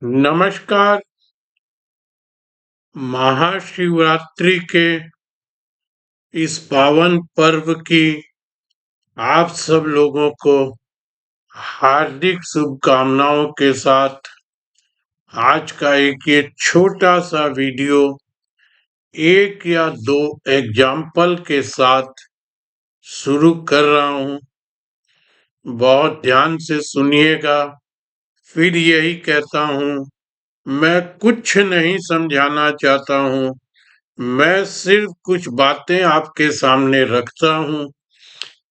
नमस्कार। महाशिवरात्रि के इस पावन पर्व की आप सब लोगों को हार्दिक शुभकामनाओं के साथ आज का एक ये छोटा सा वीडियो एक या दो एग्जाम्पल के साथ शुरू कर रहा हूं। बहुत ध्यान से सुनिएगा। फिर यही कहता हूं, मैं कुछ नहीं समझाना चाहता हूं, मैं सिर्फ कुछ बातें आपके सामने रखता हूं।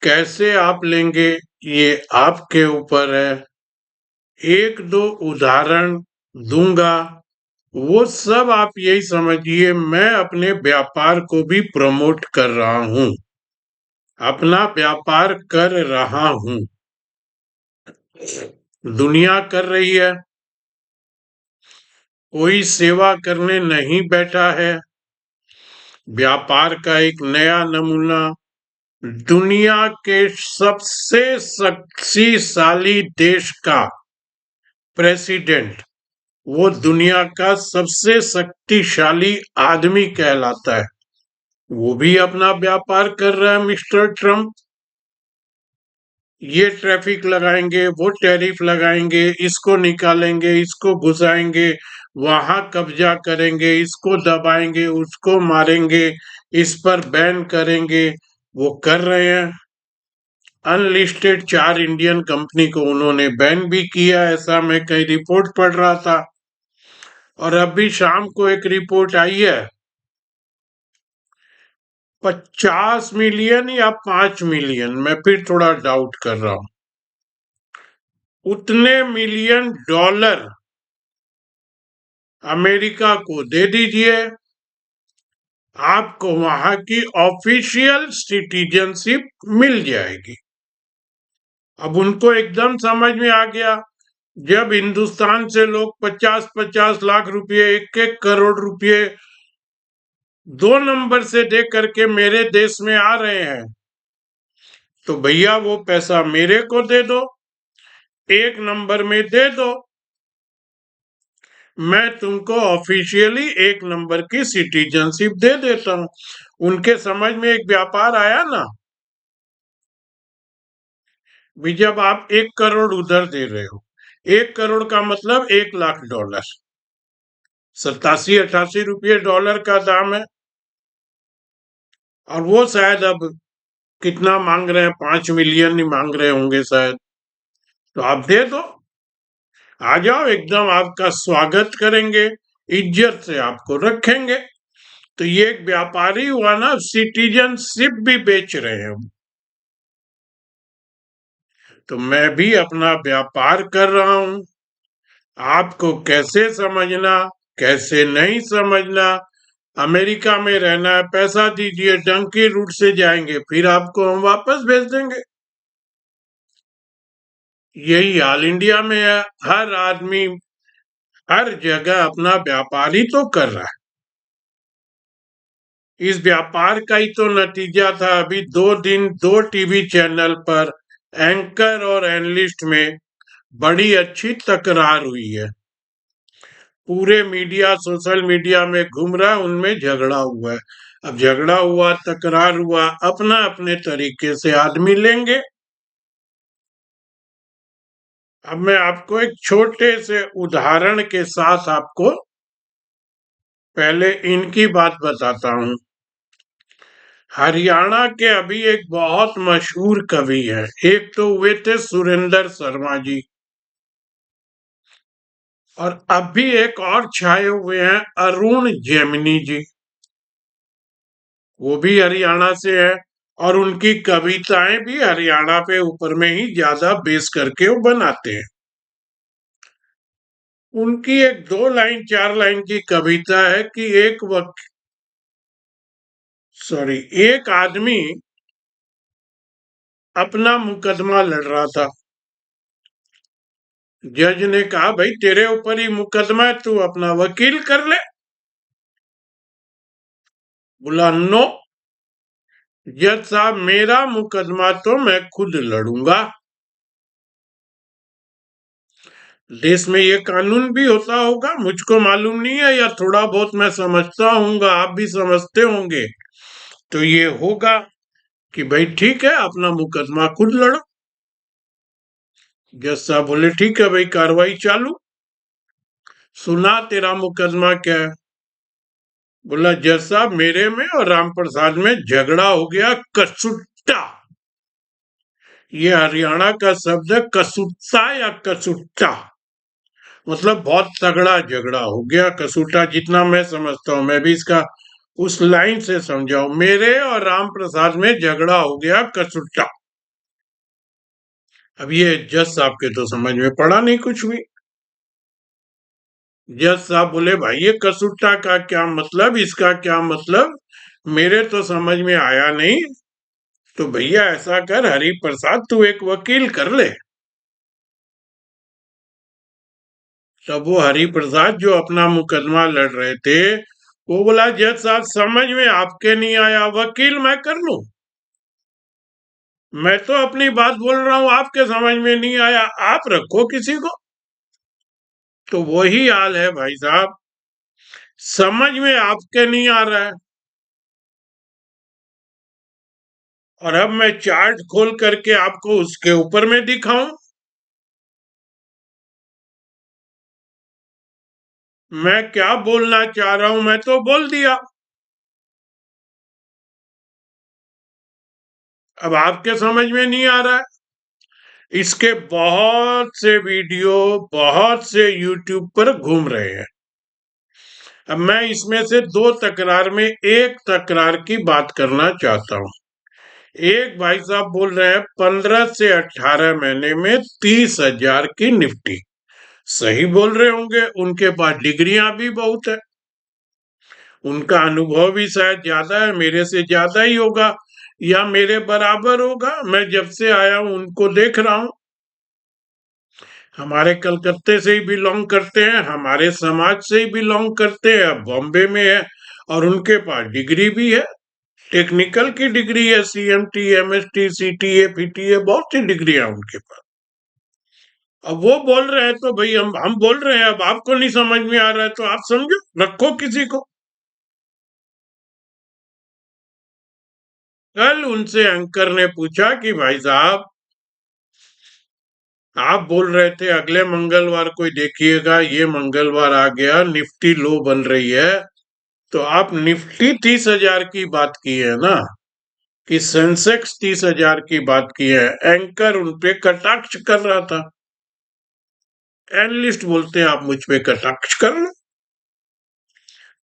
कैसे आप लेंगे ये आपके ऊपर है। एक दो उदाहरण दूंगा, वो सब आप यही समझिए मैं अपने व्यापार को भी प्रमोट कर रहा हूं, अपना व्यापार कर रहा हूं। दुनिया कर रही है, कोई सेवा करने नहीं बैठा है। व्यापार का एक नया नमूना, दुनिया के सबसे शक्तिशाली देश का प्रेसिडेंट, वो दुनिया का सबसे शक्तिशाली आदमी कहलाता है, वो भी अपना व्यापार कर रहा है। मिस्टर ट्रम्प ये ट्रैफिक लगाएंगे, वो टैरिफ लगाएंगे, इसको निकालेंगे, इसको घुसाएंगे, वहां कब्जा करेंगे, इसको दबाएंगे, उसको मारेंगे, इस पर बैन करेंगे, वो कर रहे हैं। अनलिस्टेड 4 इंडियन कंपनी को उन्होंने बैन भी किया, ऐसा मैं कहीं रिपोर्ट पढ़ रहा था। और अभी शाम को एक रिपोर्ट आई है, 50 मिलियन या 5 मिलियन, मैं फिर थोड़ा डाउट कर रहा हूं, उतने मिलियन डॉलर अमेरिका को दे दीजिए, आपको वहां की ऑफिशियल सिटीजनशिप मिल जाएगी। अब उनको एकदम समझ में आ गया, जब हिंदुस्तान से लोग 50-50 लाख रुपए, 1-1 करोड़ रुपए 2 नंबर से दे करके मेरे देश में आ रहे हैं, तो भैया वो पैसा मेरे को दे दो, 1 नंबर में दे दो, मैं तुमको ऑफिशियली 1 नंबर की सिटीजनशिप दे देता हूं। उनके समझ में एक व्यापार आया ना, भी जब आप 1 करोड़ उधर दे रहे हो, 1 करोड़ का मतलब 1 लाख डॉलर, 87-88 रुपये डॉलर का दाम है। और वो शायद अब कितना मांग रहे हैं, 5 मिलियन ही मांग रहे होंगे शायद। तो आप दे दो, आ जाओ, एकदम आपका स्वागत करेंगे, इज्जत से आपको रखेंगे। तो ये एक व्यापारी हुआ ना, सिटीजनशिप भी बेच रहे हैं। तो मैं भी अपना व्यापार कर रहा हूं, आपको कैसे समझना, कैसे नहीं समझना। अमेरिका में रहना है, पैसा दीजिए, डंकी रूट से जाएंगे, फिर आपको हम वापस भेज देंगे। यही हाल इंडिया में है, हर आदमी हर जगह अपना व्यापार ही तो कर रहा है। इस व्यापार का ही तो नतीजा था, अभी 2 दिन 2 टीवी चैनल पर एंकर और एनालिस्ट में बड़ी अच्छी तकरार हुई है। पूरे मीडिया, सोशल मीडिया में घूम रहा है, उनमें झगड़ा हुआ है। अब झगड़ा हुआ, तकरार हुआ, अपना अपने तरीके से आदमी लेंगे। अब मैं आपको एक छोटे से उदाहरण के साथ आपको पहले इनकी बात बताता हूं। हरियाणा के अभी एक बहुत मशहूर कवि है, एक तो हुए थे सुरेंद्र शर्मा जी, और अभी एक और छाए हुए हैं अरुण जेमिनी जी, वो भी हरियाणा से है। और उनकी कविताएं भी हरियाणा पे ऊपर में ही ज्यादा बेस करके वो बनाते हैं। उनकी एक 2 लाइन 4 लाइन की कविता है कि एक आदमी अपना मुकदमा लड़ रहा था। जज ने कहा, भाई तेरे ऊपर ही मुकदमा है, तू अपना वकील कर ले। बोला, नो जज साहब, मेरा मुकदमा तो मैं खुद लड़ूंगा। देश में ये कानून भी होता होगा, मुझको मालूम नहीं है, या थोड़ा बहुत मैं समझता हूँगा, आप भी समझते होंगे। तो ये होगा कि भाई ठीक है, अपना मुकदमा खुद लड़ो। जज साहब बोले ठीक है भाई, कार्रवाई चालू। सुना तेरा मुकदमा क्या है? बोला जज साहब, मेरे में और राम प्रसाद में झगड़ा हो गया कसुट्टा। ये हरियाणा का शब्द है, कसुट्टा या कसुट्टा, मतलब बहुत तगड़ा झगड़ा हो गया। कसूटा जितना मैं समझता हूँ, मैं भी इसका उस लाइन से समझाऊं, मेरे और राम प्रसाद में झगड़ा हो गया कसूटा। अब ये जज साहब के तो समझ में पड़ा नहीं कुछ भी। जज साहब बोले भाई ये कसूटा का क्या मतलब, इसका क्या मतलब, मेरे तो समझ में आया नहीं। तो भैया ऐसा कर हरि प्रसाद, तू एक वकील कर ले। तब वो हरि प्रसाद जो अपना मुकदमा लड़ रहे थे, वो बोला जज साहब समझ में आपके नहीं आया, वकील मैं कर लूं? मैं तो अपनी बात बोल रहा हूं, आपके समझ में नहीं आया, आप रखो किसी को। तो वही हाल है भाई साहब, समझ में आपके नहीं आ रहा है, और अब मैं चार्ट खोल करके आपको उसके ऊपर में दिखाऊं? मैं क्या बोलना चाह रहा हूं मैं तो बोल दिया। अब आपके समझ में नहीं आ रहा है? इसके बहुत से वीडियो, बहुत से यूट्यूब पर घूम रहे हैं। अब मैं इसमें से दो तकरार में एक तकरार की बात करना चाहता हूं। एक भाई साहब बोल रहे हैं 15 से 18 महीने में 30,000 की निफ्टी। सही बोल रहे होंगे, उनके पास डिग्रियां भी बहुत है, उनका अनुभव भी शायद ज्यादा है, मेरे से ज्यादा ही होगा या मेरे बराबर होगा। मैं जब से आया हूं उनको देख रहा हूं, हमारे कलकत्ते से ही बिलोंग करते हैं, हमारे समाज से ही बिलोंग करते हैं, अब बॉम्बे में है, और उनके पास डिग्री भी है, टेक्निकल की डिग्री है, सीएमटी, एमएसटी, सीटीए, पीटीए, बहुत सी डिग्री है उनके पास। अब वो बोल रहे हैं तो भाई हम बोल रहे हैं, अब आपको नहीं समझ में आ रहा है तो आप समझो, रखो किसी को। कल उनसे एंकर ने पूछा कि भाई साहब, आप बोल रहे थे अगले मंगलवार को देखिएगा, ये मंगलवार आ गया, निफ्टी लो बन रही है, तो आप निफ्टी 30,000 की बात की है ना, कि सेंसेक्स 30,000 की बात की है? एंकर उनपे कटाक्ष कर रहा था। एनालिस्ट बोलते हैं आप मुझ पे कटाक्ष कर लो।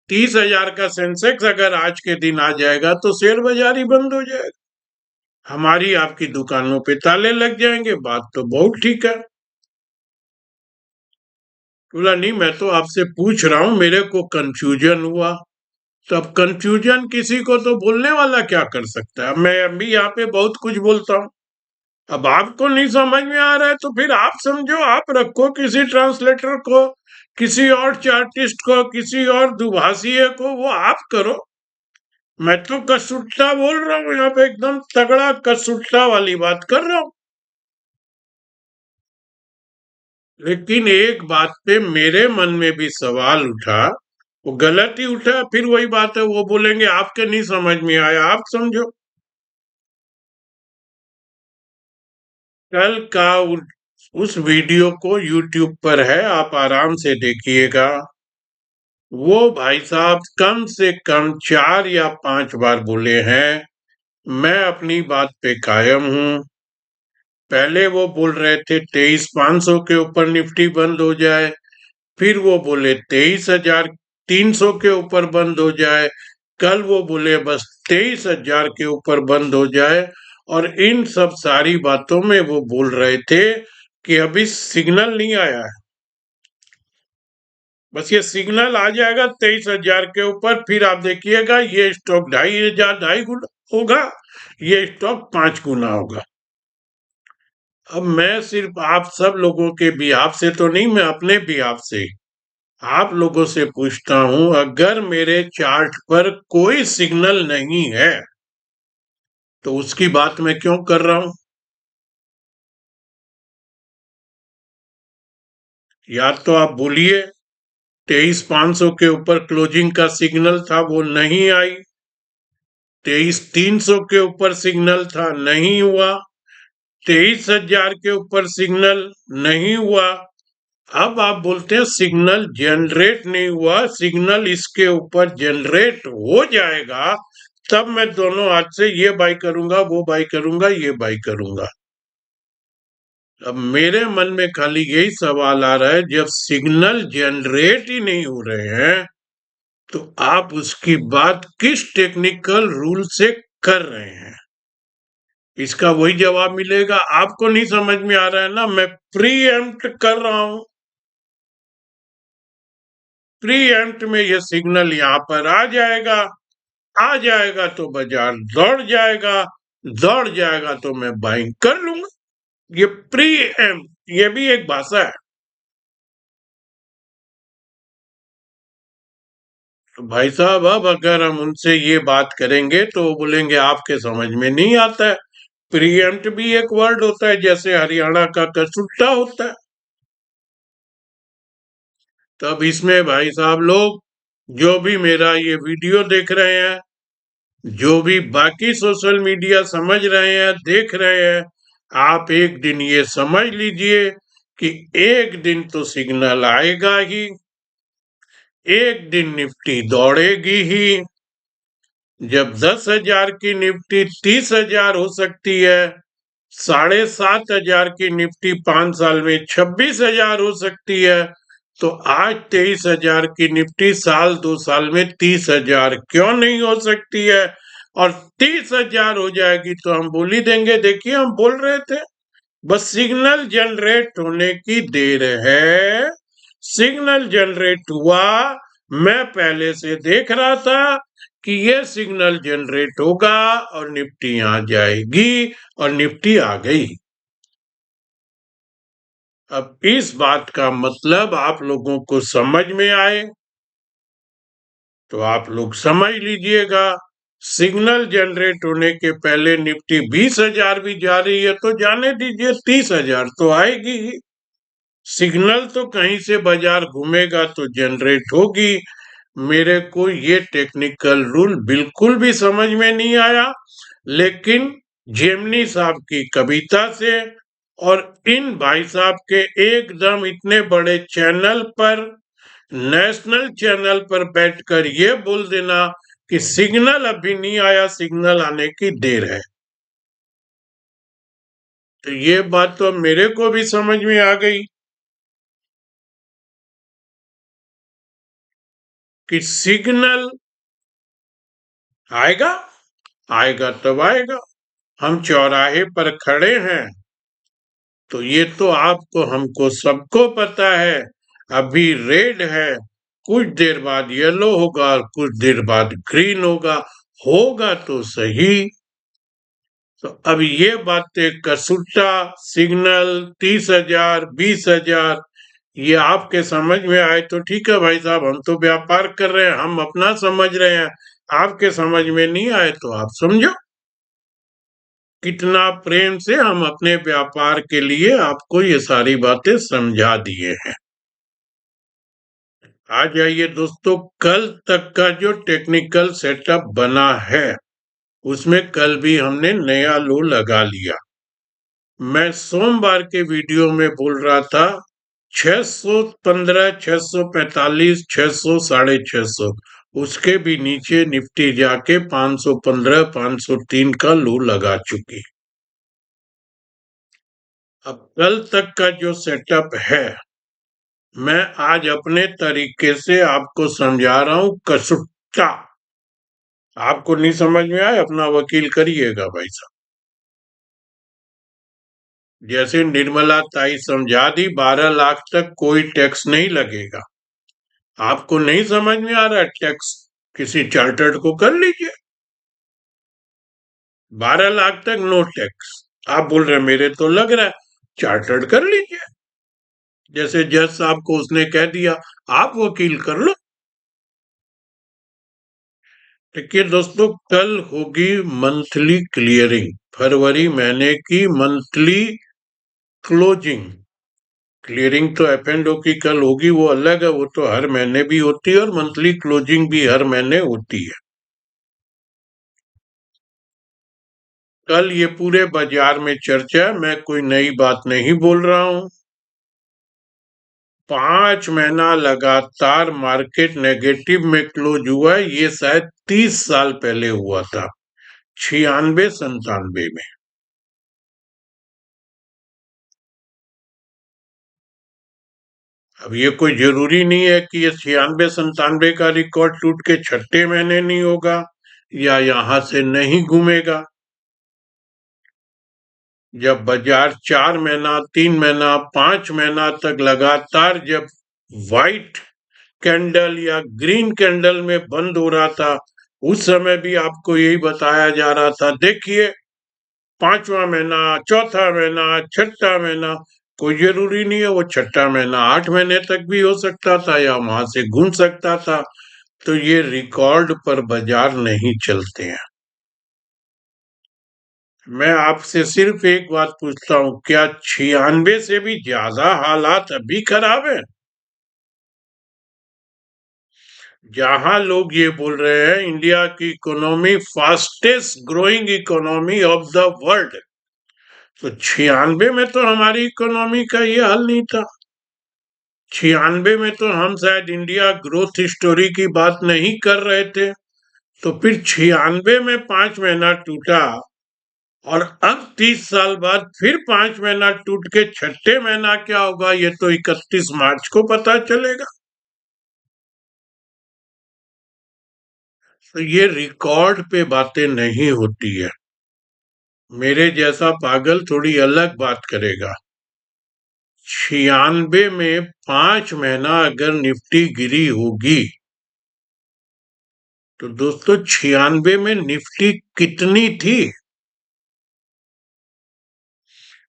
30,000 का सेंसेक्स अगर आज के दिन आ जाएगा तो शेयर बाजार ही बंद हो जाएगा, हमारी आपकी दुकानों पे ताले लग जाएंगे। बात तो बहुत ठीक है। बोला नहीं, मैं तो आपसे पूछ रहा हूं, मेरे को कंफ्यूजन हुआ। तो अब कंफ्यूजन किसी को तो बोलने वाला क्या कर सकता है, मैं अभी यहाँ पे बहुत कुछ बोलता हूँ। अब आपको नहीं समझ में आ रहा है तो फिर आप समझो, आप रखो किसी ट्रांसलेटर को, किसी और चार्टिस्ट को, किसी और दुभाषीय को, वो आप करो। मैं तो कसुट्टा बोल रहा हूँ यहाँ पे, एकदम तगड़ा कसुट्टा वाली बात कर रहा हूँ। लेकिन एक बात पे मेरे मन में भी सवाल उठा, वो गलत ही उठा, फिर वही बात है, वो बोलेंगे आपके नहीं समझ में आया, आप समझो। कल का उस वीडियो को यूट्यूब पर है, आप आराम से देखिएगा। वो भाई साहब कम से कम 4 या 5 बार बोले हैं, मैं अपनी बात पे कायम हूं। पहले वो बोल रहे थे 23,500 के ऊपर निफ्टी बंद हो जाए, फिर वो बोले 23,300 के ऊपर बंद हो जाए, कल वो बोले बस 23,000 के ऊपर बंद हो जाए। और इन सब सारी बातों में वो बोल रहे थे कि अभी सिग्नल नहीं आया है, बस ये सिग्नल आ जाएगा 23,000 के ऊपर, फिर आप देखिएगा ये स्टॉक 2,500, 2.5 गुना होगा, ये स्टॉक 5 गुना होगा। अब मैं सिर्फ आप सब लोगों के बिहाफ से तो नहीं, मैं अपने बिहाफ से आप लोगों से पूछता हूं, अगर मेरे चार्ट पर कोई सिग्नल नहीं है तो उसकी बात मैं क्यों कर रहा हूं? या तो आप बोलिए 23,500 के ऊपर क्लोजिंग का सिग्नल था, वो नहीं आई। 23,300 के ऊपर सिग्नल था, नहीं हुआ। 23,000 के ऊपर सिग्नल नहीं हुआ। अब आप बोलते हैं सिग्नल जनरेट नहीं हुआ, सिग्नल इसके ऊपर जनरेट हो जाएगा तब मैं दोनों हाथ से ये बाई करूंगा, वो बाई करूंगा, ये बाई करूंगा। अब मेरे मन में खाली यही सवाल आ रहा है, जब सिग्नल जनरेट ही नहीं हो रहे हैं तो आप उसकी बात किस टेक्निकल रूल से कर रहे हैं? इसका वही जवाब मिलेगा। आपको नहीं समझ में आ रहा है ना, मैं प्री एम्प्ट कर रहा हूं। प्री एम्प्ट में ये सिग्नल यहां पर आ जाएगा तो बाजार दौड़ जाएगा तो मैं बाइंग कर लूंगा। ये प्री एम्प्ट, ये भी एक भाषा है। तो भाई साहब, अब अगर हम उनसे ये बात करेंगे तो वो बोलेंगे आपके समझ में नहीं आता है। प्रीएम्प्ट भी एक वर्ड होता है, जैसे हरियाणा का कसुट्टा होता है। तब इसमें भाई साहब लोग, जो भी मेरा ये वीडियो देख रहे हैं, जो भी बाकी सोशल मीडिया समझ रहे हैं, देख रहे हैं, आप एक दिन ये समझ लीजिए कि एक दिन तो सिग्नल आएगा ही, एक दिन निफ्टी दौड़ेगी ही। जब 10,000 की निफ्टी 30,000 हो सकती है, 7,500 की निफ्टी 5 साल में 26,000 हो सकती है, तो आज 23,000 की निफ्टी साल 2 साल में 30,000 क्यों नहीं हो सकती है? और 30,000 हो जाएगी तो हम बोल ही देंगे देखिए हम बोल रहे थे, बस सिग्नल जनरेट होने की देर है। सिग्नल जनरेट हुआ, मैं पहले से देख रहा था कि ये सिग्नल जनरेट होगा और निफ्टी आ जाएगी, और निफ्टी आ गई। अब इस बात का मतलब आप लोगों को समझ में आए तो आप लोग समझ लीजिएगा। सिग्नल जनरेट होने के पहले निफ्टी 20,000 भी जा रही है तो जाने दीजिए, 30,000 तो आएगी ही। सिग्नल तो कहीं से बाजार घूमेगा तो जनरेट होगी। मेरे को ये टेक्निकल रूल बिल्कुल भी समझ में नहीं आया, लेकिन जेमिनी साहब की कविता से और इन भाई साहब के एकदम इतने बड़े चैनल पर, नेशनल चैनल पर बैठकर ये बोल देना कि सिग्नल अभी नहीं आया, सिग्नल आने की देर है, तो ये बात तो मेरे को भी समझ में आ गई कि सिग्नल आएगा, आएगा तब आएगा। हम चौराहे पर खड़े हैं तो ये तो आपको हमको सबको पता है, अभी रेड है, कुछ देर बाद येलो होगा, कुछ देर बाद ग्रीन होगा। होगा तो सही। तो अब ये बातें कसुट्टा, सिग्नल, 30,000, 20,000, ये आपके समझ में आए तो ठीक है भाई साहब, हम तो व्यापार कर रहे हैं, हम अपना समझ रहे हैं। आपके समझ में नहीं आए तो आप समझो कितना प्रेम से हम अपने व्यापार के लिए आपको ये सारी बातें समझा दिए हैं। आ जाइए दोस्तों, कल तक का जो टेक्निकल सेटअप बना है उसमें कल भी हमने नया लो लगा लिया। मैं सोमवार के वीडियो में बोल रहा था 615, 645, 600, 650, उसके भी नीचे निफ्टी जाके 515, 503 का लो लगा चुकी। अब कल तक का जो सेटअप है, मैं आज अपने तरीके से आपको समझा रहा हूं कसुट्टा। आपको नहीं समझ में आए अपना वकील करिएगा भाई साहब। जैसे निर्मला ताई समझा दी, 12 लाख तक कोई टैक्स नहीं लगेगा। आपको नहीं समझ में आ रहा टैक्स, किसी चार्टर्ड को कर लीजिए, 12 लाख तक नो टैक्स। आप बोल रहे मेरे तो लग रहा है, चार्टर्ड कर लीजिए। जैसे जज साहब को उसने कह दिया आप वकील कर लो। देखिए दोस्तों, कल होगी मंथली क्लियरिंग, फरवरी महीने की मंथली क्लोजिंग। क्लियरिंग तो एफ एंड ओ की कल होगी, वो अलग है, वो तो हर महीने भी होती है और मंथली क्लोजिंग भी हर महीने होती है। कल ये पूरे बाजार में चर्चा है, मैं कोई नई बात नहीं बोल रहा हूं। 5 महीना लगातार मार्केट नेगेटिव में क्लोज हुआ है, ये शायद 30 साल पहले हुआ था, 96 97 में। अब ये कोई जरूरी नहीं है कि ये 96 97 का रिकॉर्ड टूट के छठे महीने नहीं होगा या यहां से नहीं घूमेगा। जब बाजार 4 महीना 3 महीना 5 महीना तक लगातार जब व्हाइट कैंडल या ग्रीन कैंडल में बंद हो रहा था, उस समय भी आपको यही बताया जा रहा था, देखिए 5वां महीना, चौथा महीना, छठा महीना, कोई जरूरी नहीं है वो छठा महीना 8 महीने तक भी हो सकता था या वहां से घूम सकता था। तो ये रिकॉर्ड पर बाजार नहीं चलते हैं। मैं आपसे सिर्फ एक बात पूछता हूँ, क्या 96 से भी ज्यादा हालात अभी खराब है? जहां लोग ये बोल रहे हैं इंडिया की economy fastest growing economy of the world, तो 96 में तो हमारी इकोनॉमी का ये हाल नहीं था। 96 में तो हम शायद इंडिया ग्रोथ स्टोरी की बात नहीं कर रहे थे। तो फिर 96 में 5 महीना टूटा और अब 30 साल बाद फिर 5 महीना टूट के छठे महीना क्या होगा, ये तो 31 मार्च को पता चलेगा। तो ये रिकॉर्ड पे बातें नहीं होती है। मेरे जैसा पागल थोड़ी अलग बात करेगा। 96 में 5 महीना अगर निफ्टी गिरी होगी, तो दोस्तों 96 में निफ्टी कितनी थी?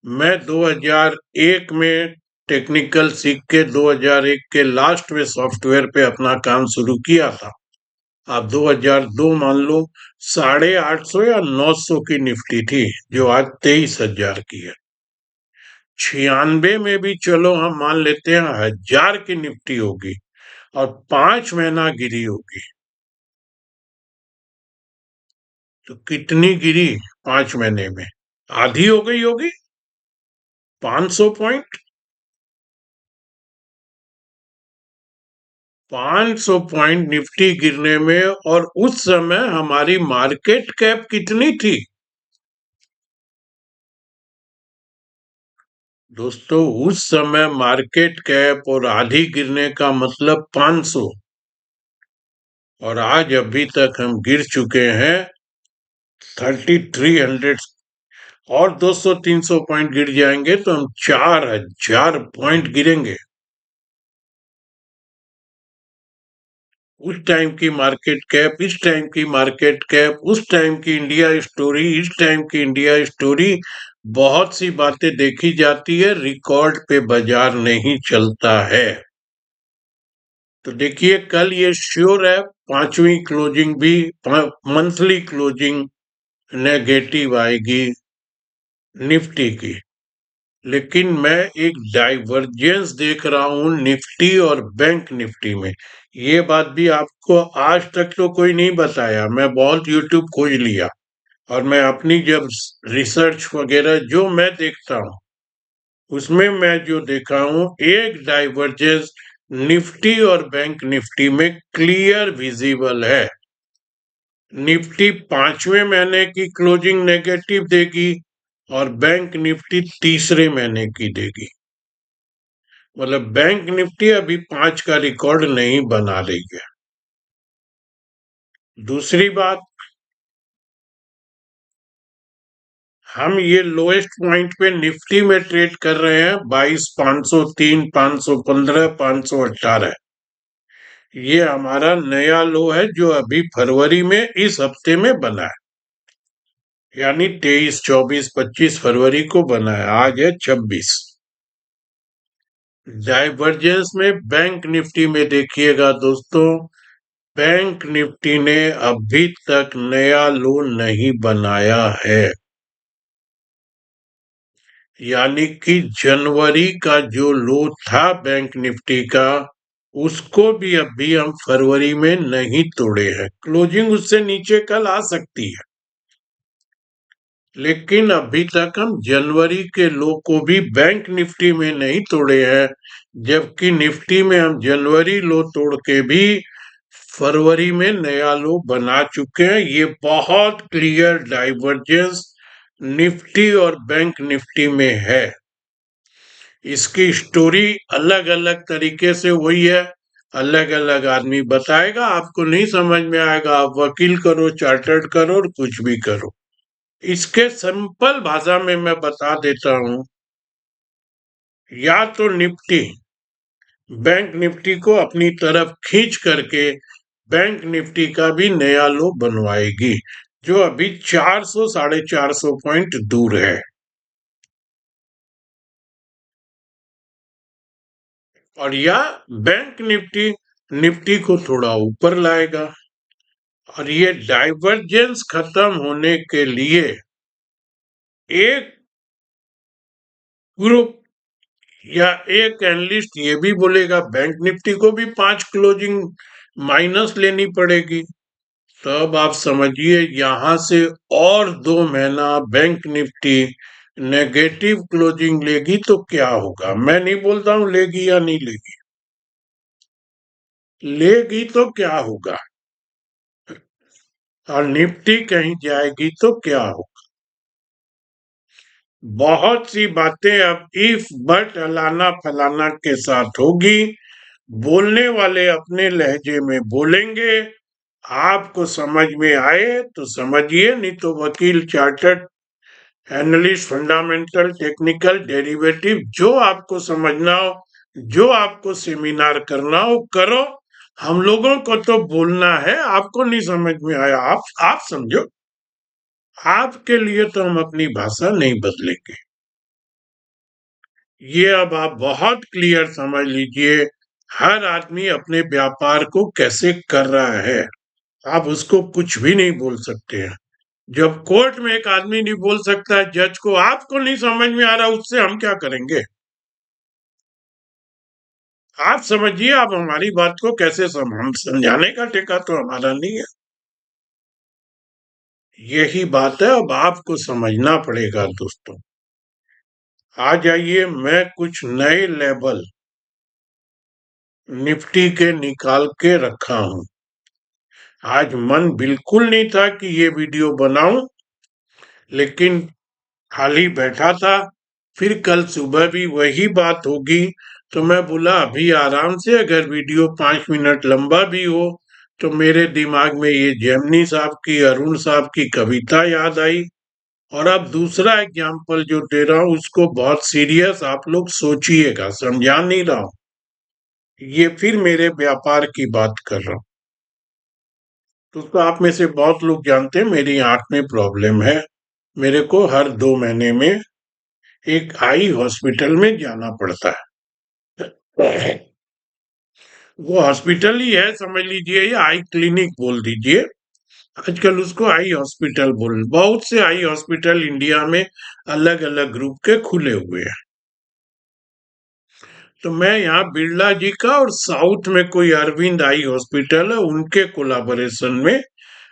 मैं 2001 में टेक्निकल सीख के 2001 के लास्ट में सॉफ्टवेयर पे अपना काम शुरू किया था। आप 2002 मान लो, 850 या 900 की निफ्टी थी, जो आज 23,000 की है। 96 में भी चलो हम मान लेते हैं 1000 की निफ्टी होगी और 5 महीना गिरी होगी, तो कितनी गिरी 5 महीने में? आधी हो गई होगी, 500 पॉइंट। 500 पॉइंट निफ्टी गिरने में, और उस समय हमारी मार्केट कैप कितनी थी? दोस्तों उस समय मार्केट कैप और आधी गिरने का मतलब 500, और आज अभी तक हम गिर चुके हैं 3300, और 200 300 पॉइंट गिर जाएंगे तो हम 4000 पॉइंट गिरेंगे। उस टाइम की मार्केट कैप, इस टाइम की मार्केट कैप, उस टाइम की इंडिया स्टोरी, इस टाइम की इंडिया स्टोरी, बहुत सी बातें देखी जाती है, रिकॉर्ड पे बाजार नहीं चलता है। तो देखिए कल ये श्योर है, पांचवी क्लोजिंग भी, मंथली क्लोजिंग नेगेटिव आएगी निफ्टी की। लेकिन मैं एक डाइवर्जेंस देख रहा हूं निफ्टी और बैंक निफ्टी में। ये बात भी आपको आज तक तो कोई नहीं बताया, मैं बहुत यूट्यूब खोज लिया, और मैं अपनी जब रिसर्च वगैरह जो मैं देखता हूँ, उसमें मैं जो देखा हूं, एक डाइवर्जेंस निफ्टी और बैंक निफ्टी में क्लियर विजिबल है। निफ्टी 5वें महीने की क्लोजिंग नेगेटिव देगी और बैंक निफ्टी तीसरे महीने की देगी। मतलब बैंक निफ्टी अभी 5 का रिकॉर्ड नहीं बना रही है। दूसरी बात, हम ये लोएस्ट पॉइंट पे निफ्टी में ट्रेड कर रहे हैं 22,503, 515, 518। ये हमारा नया लो है जो अभी फरवरी में इस हफ्ते में बना है, यानी 23 24 25 फरवरी को बना है, आज है 26। डाइवर्जेंस में बैंक निफ्टी में देखिएगा दोस्तों, बैंक निफ्टी ने अभी तक नया लो नहीं बनाया है। यानी कि जनवरी का जो लो था बैंक निफ्टी का, उसको भी अभी हम फरवरी में नहीं तोड़े हैं। क्लोजिंग उससे नीचे कल आ सकती है, लेकिन अभी तक हम जनवरी के लो को भी बैंक निफ्टी में नहीं तोड़े हैं, जबकि निफ्टी में हम जनवरी लो तोड़ के भी फरवरी में नया लो बना चुके हैं। ये बहुत क्लियर डाइवर्जेंस निफ्टी और बैंक निफ्टी में है। इसकी स्टोरी अलग अलग तरीके से हुई है, अलग अलग आदमी बताएगा, आपको नहीं समझ में आएगा, आप वकील करो, चार्टर्ड करो और कुछ भी करो। इसके सिंपल भाषा में मैं बता देता हूं, या तो निफ्टी बैंक निफ्टी को अपनी तरफ खींच करके बैंक निफ्टी का भी नया लो बनवाएगी, जो अभी 400 450 पॉइंट दूर है, और या बैंक निफ्टी निफ्टी को थोड़ा ऊपर लाएगा। और ये डाइवर्जेंस खत्म होने के लिए एक ग्रुप या एक एनालिस्ट ये भी बोलेगा बैंक निफ्टी को भी 5 क्लोजिंग माइनस लेनी पड़ेगी। तब आप समझिए, यहां से और 2 महीना बैंक निफ्टी नेगेटिव क्लोजिंग लेगी तो क्या होगा। मैं नहीं बोलता हूं लेगी या नहीं लेगी, लेगी तो क्या होगा, और निफ्टी कहीं जाएगी तो क्या होगा। बहुत सी बातें अब इफ बट अलाना फलाना के साथ होगी। बोलने वाले अपने लहजे में बोलेंगे, आपको समझ में आए तो समझिए, नहीं तो वकील, chartered analyst, fundamental, technical, derivative, जो आपको समझना हो, जो आपको सेमिनार करना हो करो। हम लोगों को तो बोलना है, आपको नहीं समझ में आया आप समझो, आपके लिए तो हम अपनी भाषा नहीं बदलेंगे। ये अब आप बहुत क्लियर समझ लीजिए, हर आदमी अपने व्यापार को कैसे कर रहा है, आप उसको कुछ भी नहीं बोल सकते हैं। जब कोर्ट में एक आदमी नहीं बोल सकता है जज को, आपको नहीं समझ में आ रहा, उससे हम क्या करेंगे। आप समझिए, आप हमारी बात को कैसे हम समझाने का टेका तो हमारा नहीं है। यही बात है, अब आपको समझना पड़ेगा दोस्तों। आ जाइए, मैं कुछ नए लेवल निफ्टी के निकाल के रखा हूं। आज मन बिल्कुल नहीं था कि ये वीडियो बनाऊं, लेकिन खाली बैठा था, फिर कल सुबह भी वही बात होगी, तो मैं बोला अभी आराम से, अगर वीडियो 5 मिनट लंबा भी हो तो मेरे दिमाग में ये जेमिनी साहब की, अरुण साहब की कविता याद आई। और अब दूसरा एग्जाम्पल जो दे रहा हूं उसको बहुत सीरियस आप लोग सोचिएगा, समझा नहीं रहा हूं, ये फिर मेरे व्यापार की बात कर रहा हूं। तो आप में से बहुत लोग जानते हैं मेरी आंख में प्रॉब्लम है, मेरे को हर 2 महीने में एक आई हॉस्पिटल में जाना पड़ता है। वो हॉस्पिटल ही है, समझ लीजिए, या आई क्लिनिक बोल दीजिए, आजकल उसको आई हॉस्पिटल बोल, बहुत से आई हॉस्पिटल इंडिया में अलग अलग ग्रुप के खुले हुए हैं। तो मैं यहाँ बिरला जी का, और साउथ में कोई अरविंद आई हॉस्पिटल है, उनके कोलाबोरेशन में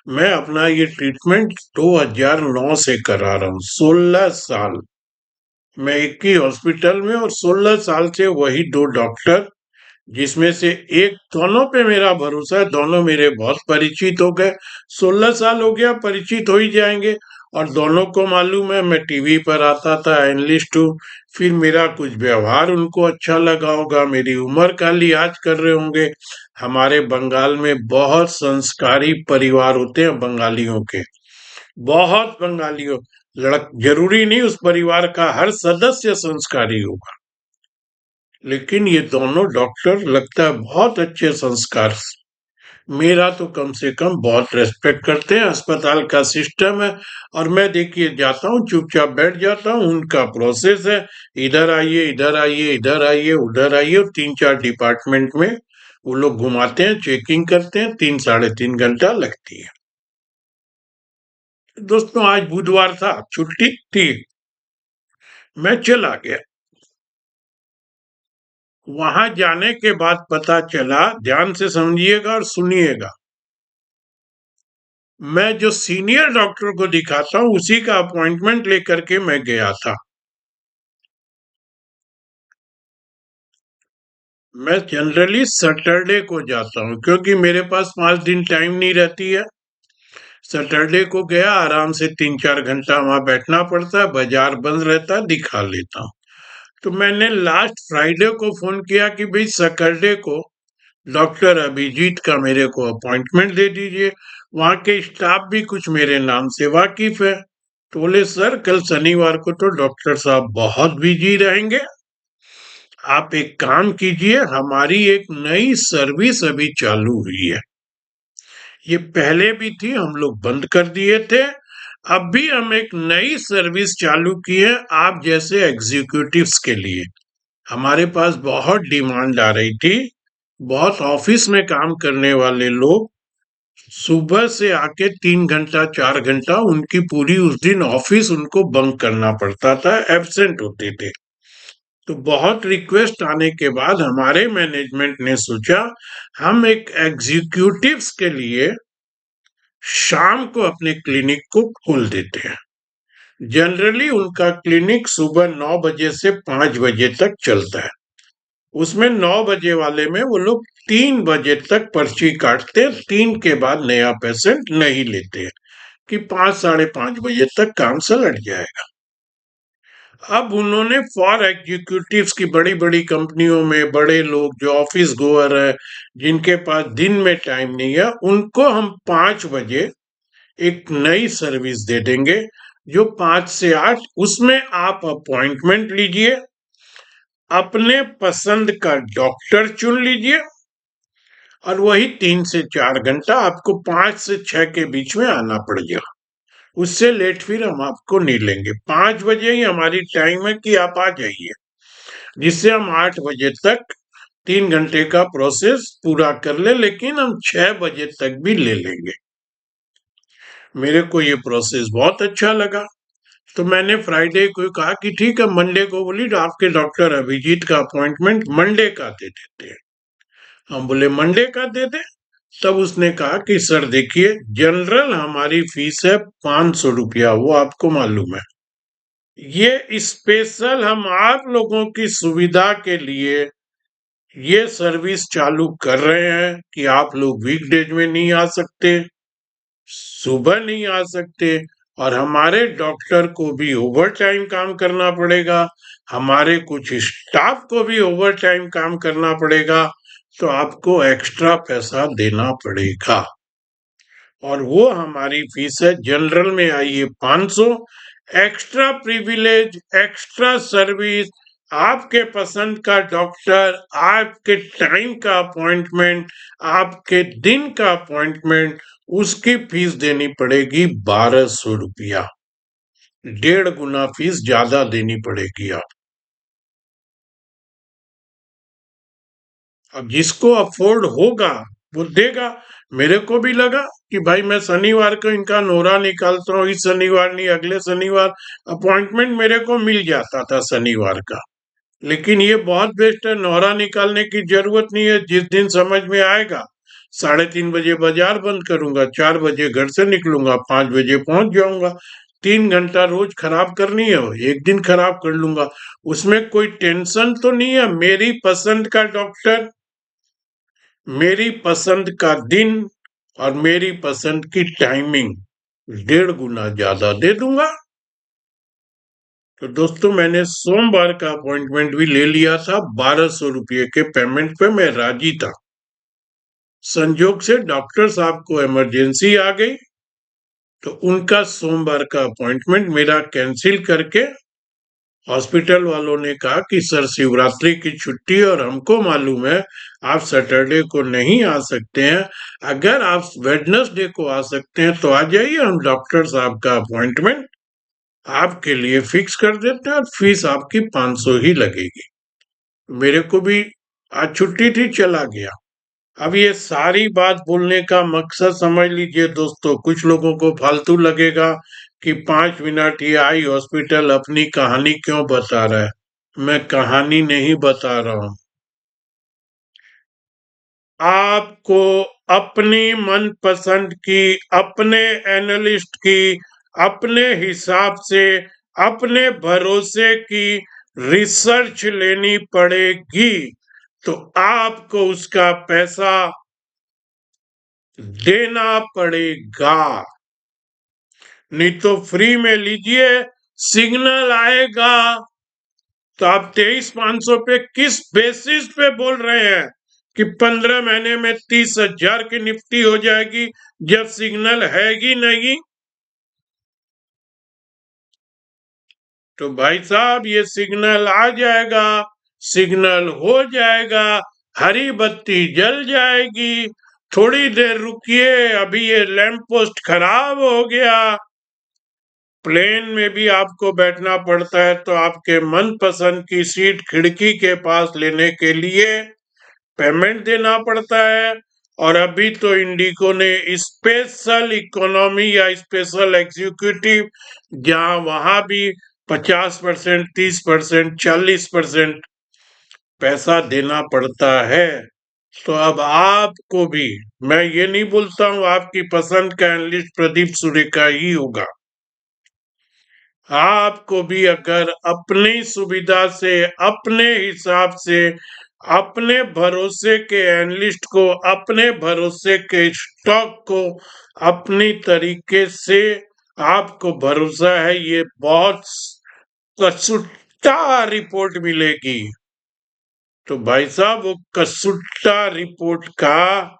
मैं अपना ये ट्रीटमेंट 2009 से करा रहा हूँ। 16 साल मैं एक ही हॉस्पिटल में, और 16 साल से वही 2 डॉक्टर, जिसमें से एक, दोनों पे मेरा भरोसा है, दोनों मेरे बहुत परिचित हो गए। 16 साल हो गया, परिचित हो ही जाएंगे। और दोनों को मालूम है मैं टीवी पर आता था, एनालिस्ट हूँ, फिर मेरा कुछ व्यवहार उनको अच्छा लगा होगा, मेरी उम्र का लिहाज कर रहे होंगे। हमारे बंगाल में बहुत संस्कारी परिवार होते हैं बंगालियों के, बहुत बंगालियों, लड़क जरूरी नहीं उस परिवार का हर सदस्य संस्कारी होगा, लेकिन ये दोनों डॉक्टर लगता है बहुत अच्छे संस्कार, मेरा तो कम से कम बहुत रेस्पेक्ट करते हैं, अस्पताल का सिस्टम है। और मैं देखिए जाता हूँ, चुपचाप बैठ जाता हूँ, उनका प्रोसेस है, इधर आइए, इधर आइए, इधर आइए, उधर आइए, और 3 4 डिपार्टमेंट में वो लोग घुमाते हैं, चेकिंग करते हैं, 3 साढ़े 3 घंटा लगती है। दोस्तों आज बुधवार था, छुट्टी थी, मैं चला गया। वहां जाने के बाद पता चला, ध्यान से समझिएगा और सुनिएगा, मैं जो सीनियर डॉक्टर को दिखाता हूँ उसी का अपॉइंटमेंट लेकर के मैं गया था। मैं जनरली सैटरडे को जाता हूँ क्योंकि मेरे पास 5 दिन टाइम नहीं रहती है। सैटरडे को गया, आराम से 3-4 घंटा वहां बैठना पड़ता है, बाजार बंद रहता है, दिखा लेता हूँ। तो मैंने लास्ट फ्राइडे को फोन किया कि भाई सैटरडे को डॉक्टर अभिजीत का मेरे को अपॉइंटमेंट दे दीजिए, वहां के स्टाफ भी कुछ मेरे नाम से वाकिफ है। तो बोले सर कल शनिवार को तो डॉक्टर साहब बहुत बिजी रहेंगे, आप एक काम कीजिए, हमारी एक नई सर्विस अभी चालू हुई है, ये पहले भी थी, हम लोग बंद कर दिए थे, अब भी हम एक नई सर्विस चालू की है आप जैसे एग्जीक्यूटिव्स के लिए। हमारे पास बहुत डिमांड आ रही थी, बहुत ऑफिस में काम करने वाले लोग सुबह से आके 3 घंटा 4 घंटा उनकी पूरी उस दिन ऑफिस उनको बंक करना पड़ता था, एब्सेंट होते थे। तो बहुत रिक्वेस्ट आने के बाद हमारे मैनेजमेंट ने सोचा हम एक एग्जीक्यूटिव्स के लिए शाम को अपने क्लिनिक को खोल देते हैं। जनरली उनका क्लिनिक सुबह 9 बजे से 5 बजे तक चलता है। उसमें 9 बजे वाले में वो लोग 3 बजे तक पर्ची काटते, 3 के बाद नया पेशेंट नहीं लेते, कि 5-5:30 बजे तक काम सलट जाएगा। अब उन्होंने फॉर एग्जीक्यूटिव्स की बड़ी बड़ी कंपनियों में बड़े लोग जो ऑफिस गोअर है, जिनके पास दिन में टाइम नहीं है, उनको हम 5 बजे एक नई सर्विस दे देंगे, जो 5 से 8, उसमें आप अपॉइंटमेंट लीजिए, अपने पसंद का डॉक्टर चुन लीजिए, और वही 3 से 4 घंटा आपको 5 से 6 के बीच में आना पड़ेगा। उससे लेट फिर हम आपको नहीं लेंगे। 5 बजे ही हमारी टाइम है कि आप आ जाइए, जिससे हम 8 बजे तक 3 घंटे का प्रोसेस पूरा कर ले, लेकिन हम 6 बजे तक भी ले लेंगे। मेरे को ये प्रोसेस बहुत अच्छा लगा। तो मैंने फ्राइडे को कहा कि ठीक है, मंडे को बोली तो आपके डॉक्टर अभिजीत का अपॉइंटमेंट मंडे का दे देते हैं। हम बोले मंडे का दे दे। तब उसने कहा कि सर देखिए, जनरल हमारी फीस है 500 रुपया, वो आपको मालूम है, ये स्पेशल हम आप लोगों की सुविधा के लिए ये सर्विस चालू कर रहे हैं कि आप लोग वीकडेज में नहीं आ सकते, सुबह नहीं आ सकते, और हमारे डॉक्टर को भी ओवर टाइम काम करना पड़ेगा, हमारे कुछ स्टाफ को भी ओवर टाइम काम करना पड़ेगा, तो आपको एक्स्ट्रा पैसा देना पड़ेगा। और वो हमारी फीस है, जनरल में आइए 500, एक्स्ट्रा प्रिविलेज, एक्स्ट्रा सर्विस, आपके पसंद का डॉक्टर, आपके टाइम का अपॉइंटमेंट, आपके दिन का अपॉइंटमेंट, उसकी फीस देनी पड़ेगी 1200 रुपया, 1.5 गुना फीस ज्यादा देनी पड़ेगी आप। अब जिसको अफोर्ड होगा वो देगा। मेरे को भी लगा कि भाई मैं शनिवार को इनका नोरा निकालता हूँ, इस शनिवार नहीं अगले शनिवार अपॉइंटमेंट मेरे को मिल जाता था शनिवार का। लेकिन ये बहुत बेस्ट है, नोरा निकालने की जरूरत नहीं है, जिस दिन समझ में आएगा 3:30 बजे बाजार बंद करूंगा, 4 बजे घर से निकलूंगा, 5 बजे पहुंच जाऊंगा। 3 घंटा रोज खराब करनी है, एक दिन खराब कर लूंगा, उसमें कोई टेंशन तो नहीं है। मेरी पसंद का डॉक्टर, मेरी पसंद का दिन और मेरी पसंद की टाइमिंग, 1.5 गुना ज्यादा दे दूंगा। तो दोस्तों मैंने सोमवार का अपॉइंटमेंट भी ले लिया था, 1200 रुपये के पेमेंट पे मैं राजी था। संजोग से डॉक्टर साहब को इमरजेंसी आ गई, तो उनका सोमवार का अपॉइंटमेंट मेरा कैंसिल करके हॉस्पिटल वालों ने कहा कि सर शिवरात्रि की छुट्टी और हमको मालूम है आप सैटरडे को नहीं आ सकते हैं, अगर आप वेडनेसडे को आ सकते हैं तो आ जाइए, हम डॉक्टर साहब का अपॉइंटमेंट आपके लिए फिक्स कर देते हैं और फीस आपकी 500 ही लगेगी। मेरे को भी आज छुट्टी थी, चला गया। अब ये सारी बात बोलने का मकसद समझ लीजिए दोस्तों, कुछ लोगों को फालतू लगेगा कि 5 मिनट ये आई हॉस्पिटल अपनी कहानी क्यों बता रहा है। मैं कहानी नहीं बता रहा हूं, आपको अपनी मनपसंद की, अपने एनालिस्ट की, अपने हिसाब से, अपने भरोसे की रिसर्च लेनी पड़ेगी। तो आपको उसका पैसा देना पड़ेगा, नहीं तो फ्री में लीजिए। सिग्नल आएगा तो आप 23,500 पे किस बेसिस पे बोल रहे हैं कि 15 महीने में 30,000 की निफ्टी हो जाएगी, जब सिग्नल है ही नहीं। तो भाई साहब ये सिग्नल आ जाएगा, सिग्नल हो जाएगा, हरी बत्ती जल जाएगी। थोड़ी देर रुकिए, अभी ये लैंप पोस्ट खराब हो गया। प्लेन में भी आपको बैठना पड़ता है तो आपके मनपसंद की सीट खिड़की के पास लेने के लिए पेमेंट देना पड़ता है। और अभी तो इंडिगो ने स्पेशल इकोनॉमी या स्पेशल एग्जीक्यूटिव, जहां वहां भी 50%, 30%, 40% पैसा देना पड़ता है। तो अब आपको भी, मैं ये नहीं बोलता हूं आपकी पसंद का एनालिस्ट प्रदीप सूर्यका ही होगा, आपको भी अगर अपनी सुविधा से, अपने हिसाब से, अपने भरोसे के एनालिस्ट को, अपने भरोसे के स्टॉक को अपनी तरीके से आपको भरोसा है ये बहुत कसुट्टा रिपोर्ट मिलेगी, तो भाई साहब वो कसुट्टा रिपोर्ट का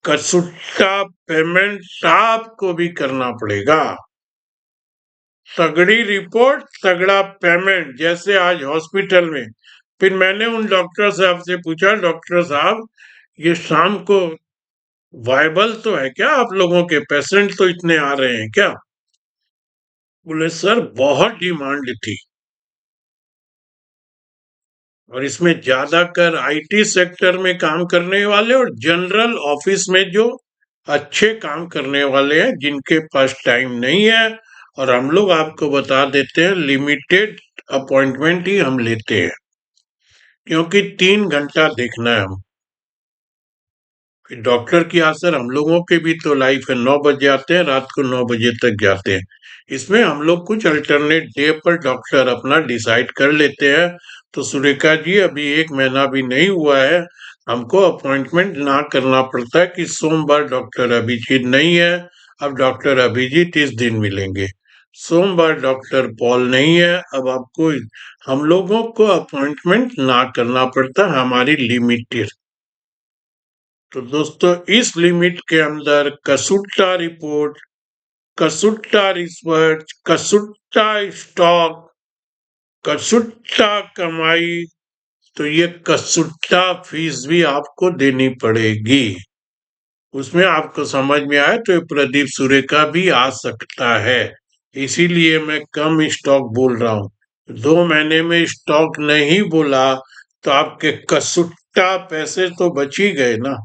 कसुट्टा पेमेंट आपको भी करना पड़ेगा। तगड़ी रिपोर्ट, तगड़ा पेमेंट। जैसे आज हॉस्पिटल में, फिर मैंने उन डॉक्टर साहब से पूछा, डॉक्टर साहब ये शाम को वायबल तो है क्या, आप लोगों के पेशेंट तो इतने आ रहे हैं क्या? बोले सर बहुत डिमांड थी, और इसमें ज्यादातर आईटी सेक्टर में काम करने वाले और जनरल ऑफिस में जो अच्छे काम करने वाले हैं, जिनके पास टाइम नहीं है। और हम लोग आपको बता देते हैं लिमिटेड अपॉइंटमेंट ही हम लेते हैं, क्योंकि 3 घंटा देखना है हम। डॉक्टर की असर हम लोगों के भी तो लाइफ है, 9 बजे आते हैं, रात को 9 बजे तक जाते हैं। इसमें हम लोग कुछ अल्टरनेट डे पर डॉक्टर अपना डिसाइड कर लेते हैं। तो सुरेखा जी अभी 1 महीना भी नहीं हुआ है, हमको अपॉइंटमेंट ना करना पड़ता है कि सोमवार डॉक्टर अभिजीत नहीं है, अब डॉक्टर अभिजीत इस दिन मिलेंगे। सोमवार डॉक्टर पॉल नहीं है, अब आपको, हम लोगों को अपॉइंटमेंट ना करना पड़ता, हमारी लिमिटेड। तो दोस्तों इस लिमिट के अंदर कसुट्टा रिपोर्ट, कसुट्टा रिसर्च, कसुट्टा स्टॉक, कसुट्टा कमाई, तो ये कसुट्टा फीस भी आपको देनी पड़ेगी। उसमें आपको समझ में आए तो प्रदीप सूर्य का भी आ सकता है, इसीलिए मैं कम स्टॉक बोल रहा हूं। 2 महीने में स्टॉक नहीं बोला तो आपके कसुट्टा पैसे तो बच ही गए ना।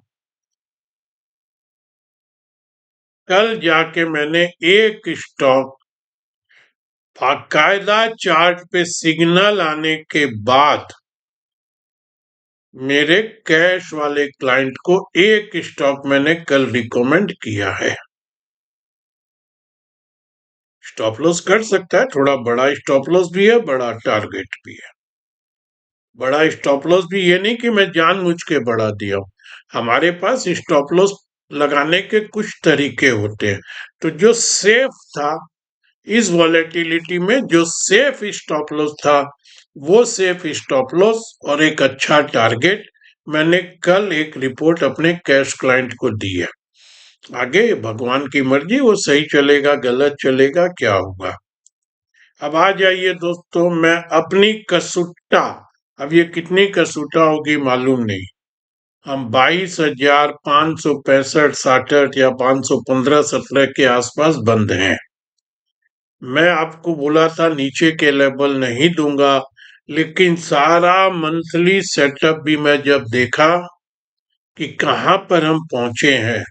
कल जाके मैंने एक स्टॉक बाकायदा चार्ट पे सिग्नल आने के बाद मेरे कैश वाले क्लाइंट को एक स्टॉक मैंने कल रिकमेंड किया है। स्टॉप लॉस कर सकता है, थोड़ा बड़ा स्टॉप लॉस भी है, बड़ा टारगेट भी है। बड़ा स्टॉप लॉस भी ये नहीं कि मैं जानबूझ के बढ़ा दिया हूं, हमारे पास स्टॉप लॉस लगाने के कुछ तरीके होते हैं। तो जो सेफ था इस वॉलेटिलिटी में, जो सेफ स्टॉप लॉस था, वो सेफ स्टॉप लॉस और एक अच्छा टारगेट मैंने कल एक रिपोर्ट अपने कैश क्लाइंट को दी है। आगे भगवान की मर्जी, वो सही चलेगा गलत चलेगा क्या होगा। अब आ जाइए दोस्तों, मैं अपनी कसुट्टा, अब ये कितनी कसुट्टा होगी मालूम नहीं, हम 22,565 66 या 515-17 के आसपास बंद हैं। मैं आपको बोला था नीचे के लेवल नहीं दूंगा, लेकिन सारा मंथली सेटअप भी मैं जब देखा कि कहां पर हम पहुंचे हैं,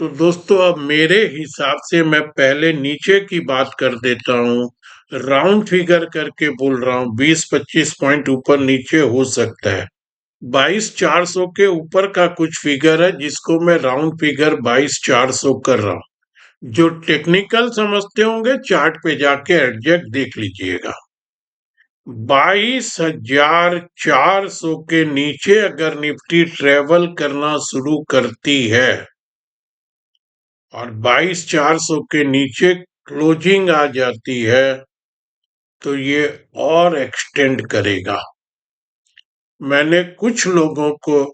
तो दोस्तों अब मेरे हिसाब से मैं पहले नीचे की बात कर देता हूँ। राउंड फिगर करके बोल रहा हूँ, 20-25 पॉइंट ऊपर नीचे हो सकता है। 22,400 के ऊपर का कुछ फिगर है जिसको मैं राउंड फिगर 22,400 कर रहा हूँ। जो टेक्निकल समझते होंगे चार्ट पे जाके एडजस्ट देख लीजिएगा। 22,400 के नीचे अगर निफ्टी ट्रेवल करना शुरू करती है और 22,400 के नीचे क्लोजिंग आ जाती है तो ये और एक्सटेंड करेगा। मैंने कुछ लोगों को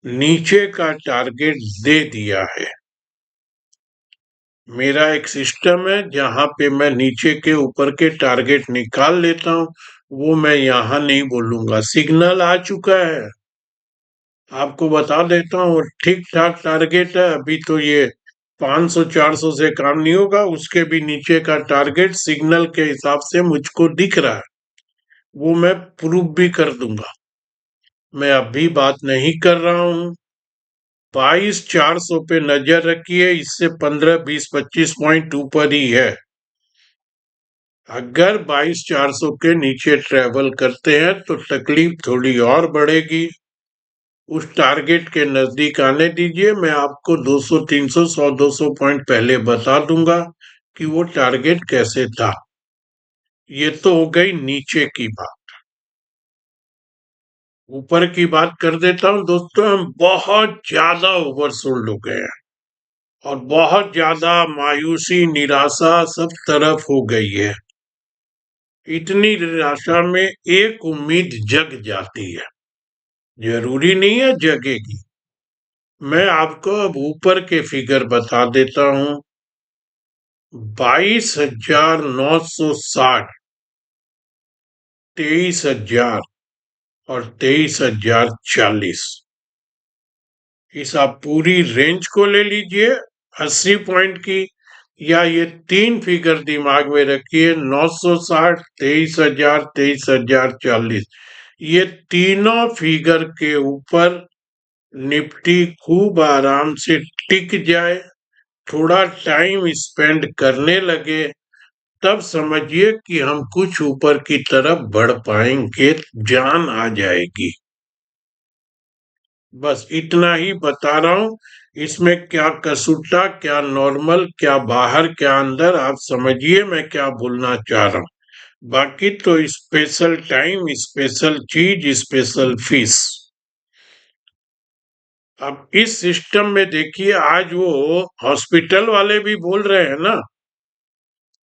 नीचे का टारगेट दे दिया है। मेरा एक सिस्टम है जहां पे मैं नीचे के ऊपर के टारगेट निकाल लेता हूं, वो मैं यहां नहीं बोलूंगा। सिग्नल आ चुका है, आपको बता देता हूँ, ठीक ठाक टारगेट है। अभी तो ये 500-400 से काम नहीं होगा, उसके भी नीचे का टारगेट सिग्नल के हिसाब से मुझको दिख रहा है, वो मैं प्रूव भी कर दूंगा। मैं अभी बात नहीं कर रहा हूँ। 22,400 पे नजर रखिए, इससे 15-20-25 पॉइंट ऊपर ही है। अगर 22,400 के नीचे ट्रेवल करते हैं तो तकलीफ थोड़ी और बढ़ेगी। उस टारगेट के नजदीक आने दीजिए, मैं आपको 200, 300, 100, 200 पॉइंट पहले बता दूंगा कि वो टारगेट कैसे था। ये तो हो गई नीचे की बात। ऊपर की बात कर देता हूं दोस्तों। हम बहुत ज्यादा ओवरसोल्ड हो गए हैं और बहुत ज्यादा मायूसी निराशा सब तरफ हो गई है। इतनी निराशा में एक उम्मीद जग जाती है, जरूरी नहीं है जगेगी। मैं आपको अब ऊपर के फिगर बता देता हूं। 22,960, 23,000 और 23,040, इस आप पूरी रेंज को ले लीजिए 80 पॉइंट की, या ये तीन फिगर दिमाग में रखिए, 960, 23,000, 23,040। ये तीनों फिगर के ऊपर निफ्टी खूब आराम से टिक जाए, थोड़ा टाइम स्पेंड करने लगे, तब समझिए कि हम कुछ ऊपर की तरफ बढ़ पाएंगे, जान आ जाएगी। बस इतना ही बता रहा हूं। इसमें क्या कसूटा, क्या नॉर्मल, क्या बाहर, क्या अंदर, आप समझिए मैं क्या बोलना चाह रहा हूं। बाकी तो स्पेशल टाइम, स्पेशल चीज, स्पेशल फीस। अब इस सिस्टम में देखिए, आज वो हॉस्पिटल वाले भी बोल रहे हैं ना,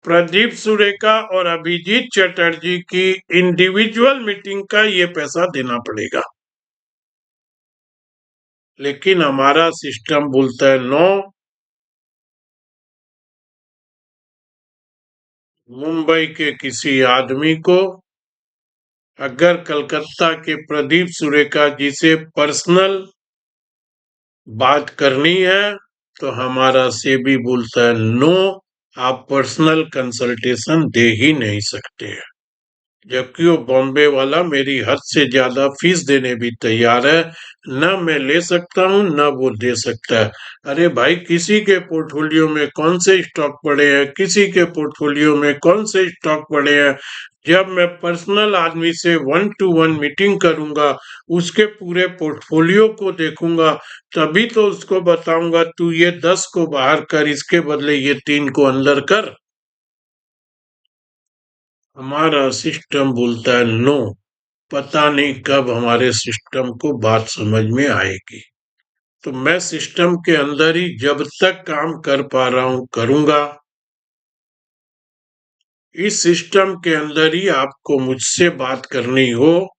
प्रदीप सुरेखा और अभिजीत चटर्जी की इंडिविजुअल मीटिंग का ये पैसा देना पड़ेगा। लेकिन हमारा सिस्टम बोलता है नो। मुंबई के किसी आदमी को अगर कलकत्ता के प्रदीप सुरेखा जी से पर्सनल बात करनी है तो हमारा सेबी बोलता है नो, आप पर्सनल कंसल्टेशन दे ही नहीं सकते हैं। जबकि वो बॉम्बे वाला मेरी हद से ज्यादा फीस देने भी तैयार है। न मैं ले सकता हूँ न वो दे सकता है। अरे भाई, किसी के पोर्टफोलियो में कौन से स्टॉक पड़े हैं, किसी के पोर्टफोलियो में कौन से स्टॉक पड़े हैं। जब मैं पर्सनल आदमी से 1-to-1 मीटिंग करूंगा, उसके पूरे पोर्टफोलियो को देखूंगा, तभी तो उसको बताऊंगा तू ये 10 को बाहर कर, इसके बदले ये 3 को अंदर कर। हमारा सिस्टम बोलता है नो। पता नहीं कब हमारे सिस्टम को बात समझ में आएगी। तो मैं सिस्टम के अंदर ही जब तक काम कर पा रहा हूं करूंगा। इस सिस्टम के अंदर ही आपको मुझसे बात करनी हो,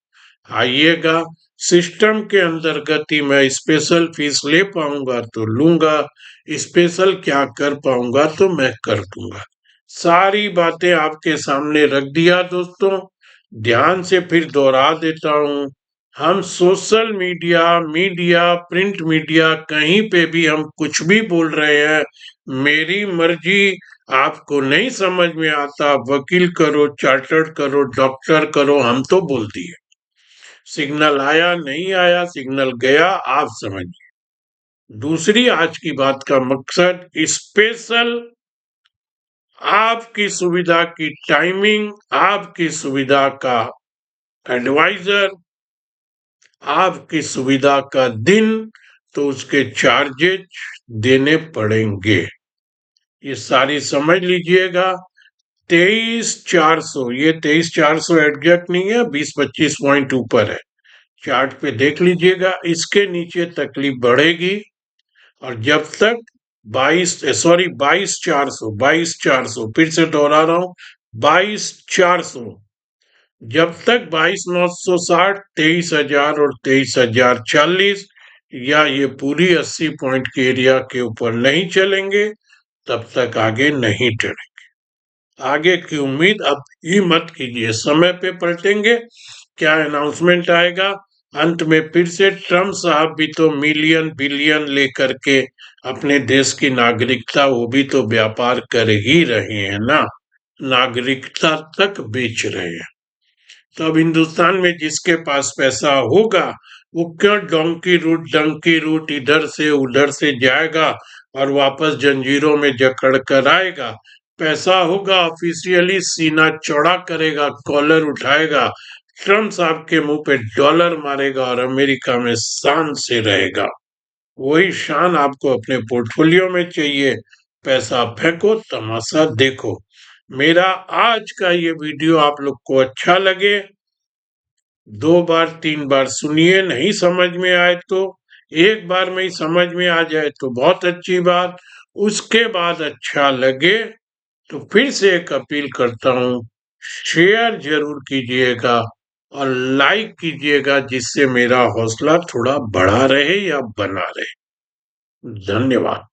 आइएगा। सिस्टम के अंतर्गत ही मैं स्पेशल फीस ले पाऊंगा तो लूंगा, स्पेशल क्या कर पाऊंगा तो मैं कर दूंगा। सारी बातें आपके सामने रख दिया दोस्तों। ध्यान से फिर दोहरा देता हूं। हम सोशल मीडिया, प्रिंट मीडिया, कहीं पे भी हम कुछ भी बोल रहे हैं, मेरी मर्जी। आपको नहीं समझ में आता, वकील करो, चार्टर्ड करो, डॉक्टर करो, हम तो बोल दिए। सिग्नल आया नहीं आया, सिग्नल गया, आप समझिए। दूसरी आज की बात का मकसद स्पेशल आपकी सुविधा की टाइमिंग, आपकी सुविधा का एडवाइजर, आपकी सुविधा का दिन, तो उसके चार्जेज देने पड़ेंगे। ये सारी समझ लीजिएगा। 23,400, ये 23,400 एग्जैक्ट नहीं है, 20-25 पॉइंट ऊपर है। चार्ट पे देख लीजिएगा। इसके नीचे तकलीफ बढ़ेगी, और जब तक 22,400 फिर से दोहरा रहा हूं, 22,400, जब तक 22,960, 23,000 और 23,040 या ये पूरी 80 पॉइंट के एरिया के ऊपर नहीं चलेंगे, तब तक आगे नहीं चलेंगे। आगे की उम्मीद अब ही मत कीजिए। समय पे पलटेंगे, क्या अनाउंसमेंट आएगा। अंत में फिर से ट्रम्प साहब भी तो मिलियन बिलियन लेकर के अपने देश की नागरिकता, वो भी तो व्यापार कर ही रहे हैं ना, नागरिकता तक बेच रहे हैं। तो अब हिंदुस्तान में जिसके पास पैसा होगा, वो क्यों डंकी रूट इधर से उधर से जाएगा और वापस जंजीरों में जकड़ कर आएगा। पैसा होगा, ऑफिशियली सीना चौड़ा करेगा, कॉलर उठाएगा, ट्रम्प साहब के मुंह पे डॉलर मारेगा और अमेरिका में शान से रहेगा। वही शान आपको अपने पोर्टफोलियो में चाहिए। पैसा फेंको, तमाशा देखो। मेरा आज का ये वीडियो आप लोग को अच्छा लगे, 2 बार 3 बार सुनिए। नहीं समझ में आए तो एक बार में ही समझ में आ जाए तो बहुत अच्छी बात। उसके बाद अच्छा लगे तो फिर से एक अपील करता हूँ, शेयर जरूर कीजिएगा और लाइक कीजिएगा, जिससे मेरा हौसला थोड़ा बढ़ा रहे या बना रहे। धन्यवाद।